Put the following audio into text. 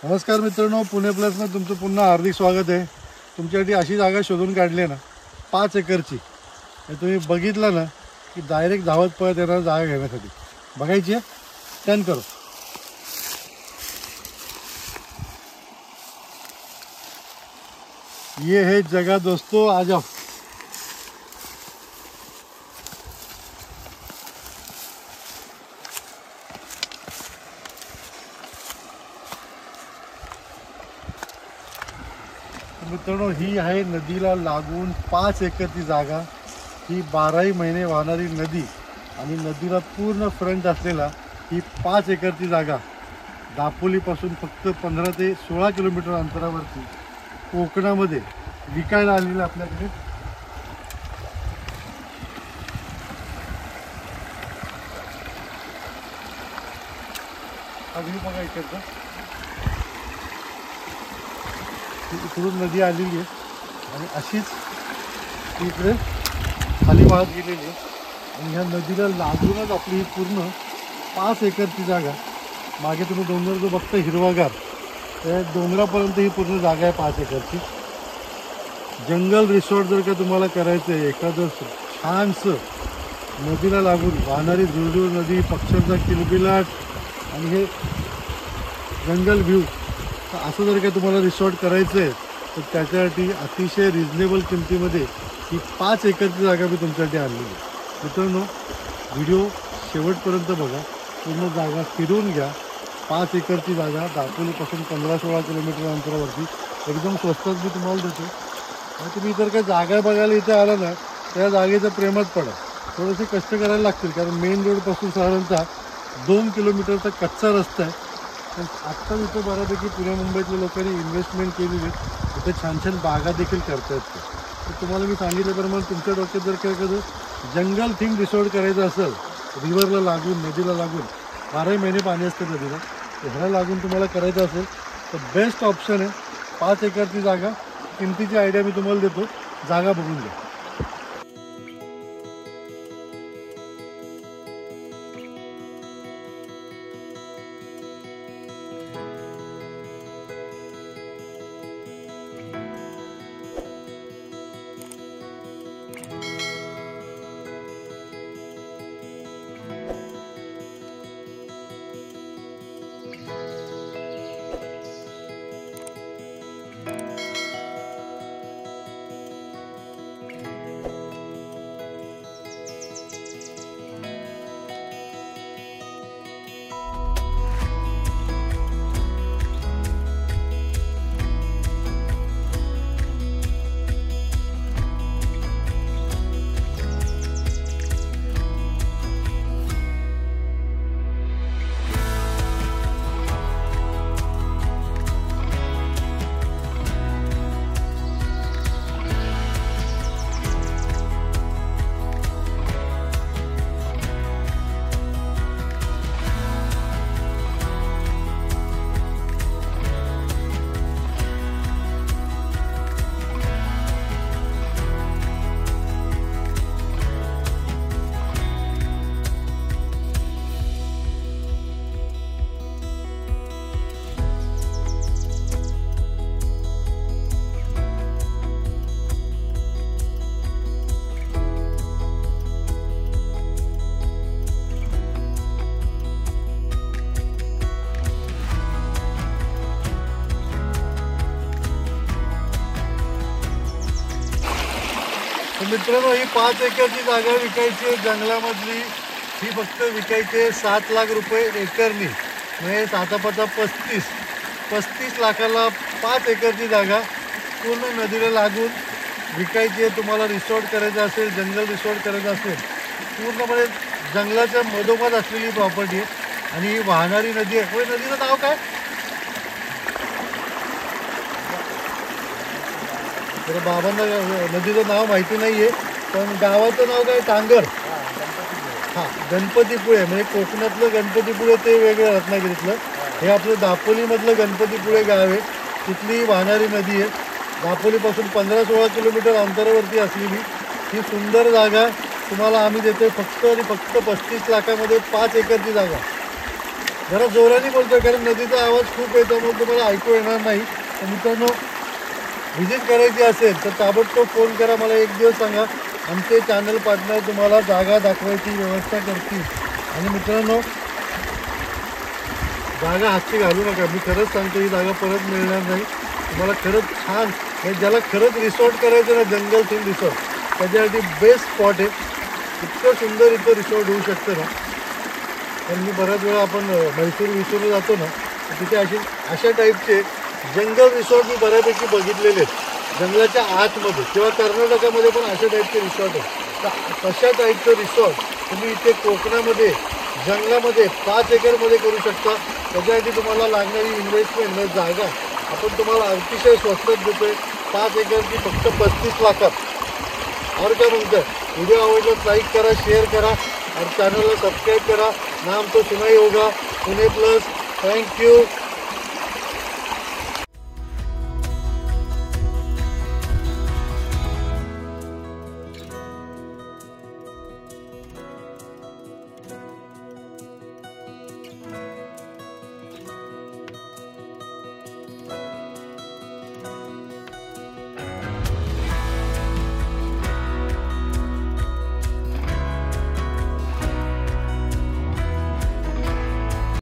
नमस्कार मित्रांनो, पुणे प्लसमध्ये तुमचं पुन्हा हार्दिक स्वागत आहे। तुमच्यासाठी अशी जागा शोधून काढली आहे ना 5 एकरची। तुम्ही बघितलं ना की डायरेक्ट धावत पळत येणार जागा घेण्यासाठी। बघायची आहे, टर्न करो। ये है जगह दोस्तों, आ जाओ। मित्रांनो, ही आहे नदीला लागून 5 एकरची जागा। ही 12ही महिने वाहणारी नदी आणि नदीला पूर्ण फ्रंट असलेला ही 5 एकरची जागा दापोलीपासून फक्त 15 ते 16 किलोमीटर अंतरावरती कोकणामध्ये विकायला आलेली आपल्याकडे। अगदी बघा इकडचं, इकडून नदी आलेली आहे आणि अशीच इकडे खाली वाहत गेलेली आहे आणि ह्या नदीला लागूनच आपली ही पूर्ण 5 एकरची जागा। मागे तुम्ही डोंगर जो बघता हिरवागार, त्या डोंगरापर्यंत ही पूर्ण जागा आहे 5 एकरची। जंगल रिसॉर्ट जर का तुम्हाला करायचं आहे, एखादं छानसं नदीला लागून वाहणारी झुळझुळ नदी, पक्ष्यांचा किलबिलाट आणि हे जंगल व्ह्यू, असं जर का तुम्हाला रिसॉर्ट करायचं आहे तर त्याच्यासाठी अतिशय रिजनेबल किमतीमध्ये ही 5 एकरची जागा मी तुमच्यासाठी आणलेली आहे। मित्रांनो, व्हिडिओ शेवटपर्यंत बघा, पूर्ण जागा फिरून घ्या। 5 एकरची जागा दापोलीपासून 15-16 किलोमीटर अंतरावरती एकदम स्वस्तात मी तुम्हाला देतो। आणि तुम्ही जर काही जागा बघायला इथे आला ना, त्या जागेचं प्रेमात पडा। थोडेसे कष्ट करायला लागतील, कारण मेन रोडपासून साधारणतः 2 किलोमीटरचा कच्चा रस्ता आहे। पण आत्ता इथं बऱ्यापैकी पुणे मुंबईतल्या लोकांनी इन्व्हेस्टमेंट केलेली आहे, इथे छान छान बागा देखील करता येते। तर तुम्हाला मी सांगितल्याप्रमाणे तुमच्या डोक्यात जर काही एखादं जंगल थीम रिसॉर्ट करायचं असेल, रिव्हरला लागून, नदीला लागून, 12 महिने पाणी असते नदीला, ह्याला लागून तुम्हाला करायचं असेल तर बेस्ट ऑप्शन आहे 5 एकरची जागा। किमतीची आयडिया मी तुम्हाला देतो, जागा बघून घ्या। मित्रांनो, ही 5 एकरची जागा विकायची आहे जंगलामधली। ही फक्त विकायची आहे 7 लाख रुपये एकरनी, म्हणजे 7-5-35 लाखाला 5 एकरची जागा पूर्ण नदीला लागून विकायची आहे। तुम्हाला रिसॉर्ट करायचं असेल, जंगल रिसॉर्ट करायचं असेल, पूर्णपणे जंगलाच्या मधोमध असलेली प्रॉपर्टी आहे आणि ही वाहणारी नदी आहे। होय, नदीचं नाव काय? तर बाबांना नदीचं नाव माहिती नाही आहे, पण गावाचं नाव काय? टांगर। हां, गणपतीपुळे, म्हणजे कोकणातलं गणपतीपुळे ते वेगळं, रत्नागिरीतलं। हे आपलं दापोलीमधलं गणपतीपुळे गाव आहे, तिथली वाहणारी नदी आहे। दापोलीपासून 15-16 किलोमीटर अंतरावरती असलेली ही सुंदर जागा तुम्हाला आम्ही देतोय फक्त आणि फक्त 35 लाखामध्ये 5 एकरची जागा। जरा जोराने बोलतोय कारण नदीचा आवाज खूप येतो मग तुम्हाला ऐकू येणार नाही. तर मित्रांनो व्हिजिट करायची असेल तर ताबडतोब फोन करा मला. एक दिवस सांगा, आमचे चॅनल पार्टनर तुम्हाला जागा दाखवायची व्यवस्था करतील. आणि मित्रांनो जागा हातची घालू नका. मी खरंच सांगतो ही जागा परत मिळणार नाही तुम्हाला. खरंच छान म्हणजे ज्याला खरंच रिसॉर्ट करायचं ना, जंगल थीम रिसॉर्ट, त्याच्यासाठी बेस्ट स्पॉट आहे. इतकं सुंदर इथं रिसॉर्ट होऊ शकतं ना. पण मी बऱ्याच वेळा आपण मैसूर जातो ना, तिथे अशा टाईपचे जंगल रिसॉर्ट मी बऱ्यापैकी बघितलेले आहेत. जंगलाच्या आतमध्ये किंवा कर्नाटकामध्ये पण अशा टाईपचे रिसॉर्ट आहेत. तर तशा टाईपचं रिसॉर्ट तुम्ही इथे कोकणामध्ये जंगलामध्ये 5 एकरमध्ये करू शकता. त्याच्यासाठी तुम्हाला लागणारी इन्व्हेस्टमेंट म्हणजे जागा आपण तुम्हाला अतिशय स्वस्तात देतोय. 5 एकरची फक्त 35 लाखात. और क्या म्हणतं. व्हिडिओ आवडला लाईक करा, शेअर करा और चॅनलला सबस्क्राईब करा. नाम तो सुना ही होगा, पुणे प्लस. थँक्यू.